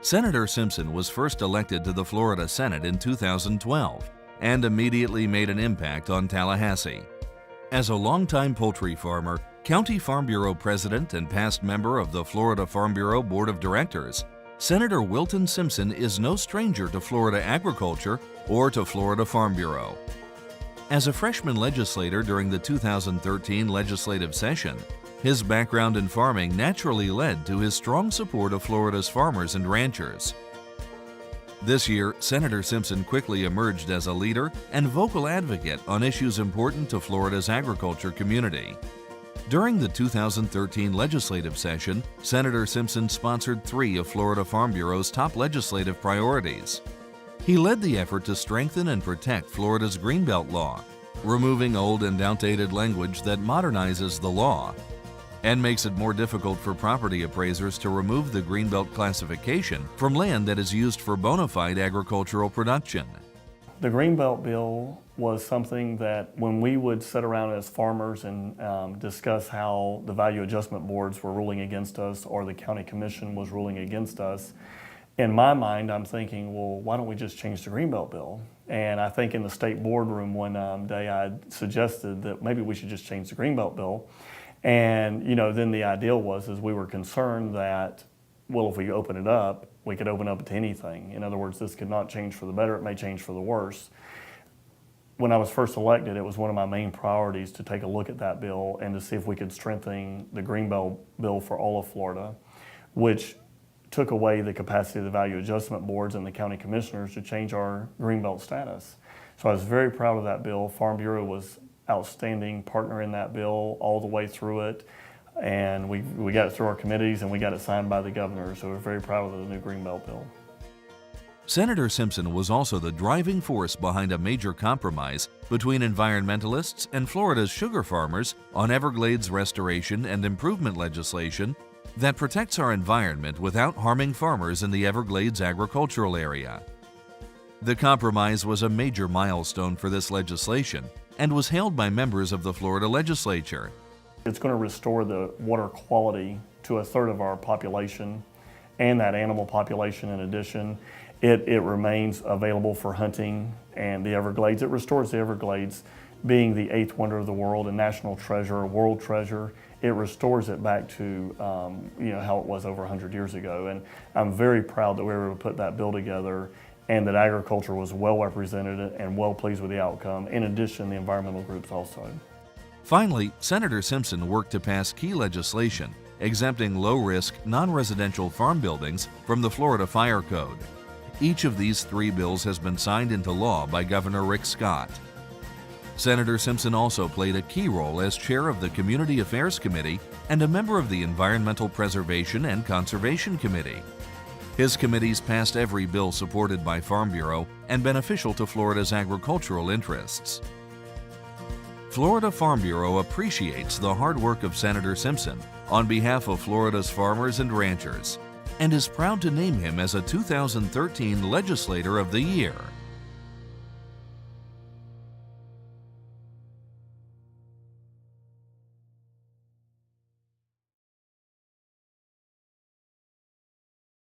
Senator Simpson was first elected to the Florida Senate in 2012 and immediately made an impact on Tallahassee. As a longtime poultry farmer, County Farm Bureau President and past member of the Florida Farm Bureau Board of Directors, Senator Wilton Simpson is no stranger to Florida agriculture or to Florida Farm Bureau. As a freshman legislator during the 2013 legislative session, his background in farming naturally led to his strong support of Florida's farmers and ranchers. This year, Senator Simpson quickly emerged as a leader and vocal advocate on issues important to Florida's agriculture community. During the 2013 legislative session, Senator Simpson sponsored 3 of Florida Farm Bureau's top legislative priorities. He led the effort to strengthen and protect Florida's Greenbelt law, removing old and outdated language that modernizes the law and makes it more difficult for property appraisers to remove the Greenbelt classification from land that is used for bona fide agricultural production. The Greenbelt bill was something that when we would sit around as farmers and discuss how the value adjustment boards were ruling against us or the county commission was ruling against us, in my mind I'm thinking, well, why don't we just change the Greenbelt bill? And I think in the state boardroom one day I suggested that maybe we should just change the Greenbelt bill. And then the ideal was we were concerned that, well, if we open it up, we could open up to anything. In other words, this could not change for the better, it may change for the worse. When I was first elected, it was one of my main priorities to take a look at that bill and to see if we could strengthen the Greenbelt bill for all of Florida, which took away the capacity of the value adjustment boards and the county commissioners to change our Greenbelt status. So I was very proud of that bill. Farm Bureau was outstanding partner in that bill all the way through it. And we got it through our committees and we got it signed by the governor, so we're very proud of the new Greenbelt bill. Senator Simpson was also the driving force behind a major compromise between environmentalists and Florida's sugar farmers on Everglades restoration and improvement legislation that protects our environment without harming farmers in the Everglades agricultural area. The compromise was a major milestone for this legislation and was hailed by members of the Florida Legislature. It's going to restore the water quality to 1/3 of our population and that animal population in addition. It remains available for hunting and the Everglades. It restores the Everglades, being the 8th wonder of the world, a national treasure, a world treasure. It restores it back to how it was over 100 years ago. And I'm very proud that we were able to put that bill together and that agriculture was well represented and well pleased with the outcome. In addition, the environmental groups also. Finally, Senator Simpson worked to pass key legislation exempting low-risk, non-residential farm buildings from the Florida Fire Code. Each of these 3 bills has been signed into law by Governor Rick Scott. Senator Simpson also played a key role as chair of the Community Affairs Committee and a member of the Environmental Preservation and Conservation Committee. His committees passed every bill supported by Farm Bureau and beneficial to Florida's agricultural interests. Florida Farm Bureau appreciates the hard work of Senator Simpson on behalf of Florida's farmers and ranchers and is proud to name him as a 2013 Legislator of the Year.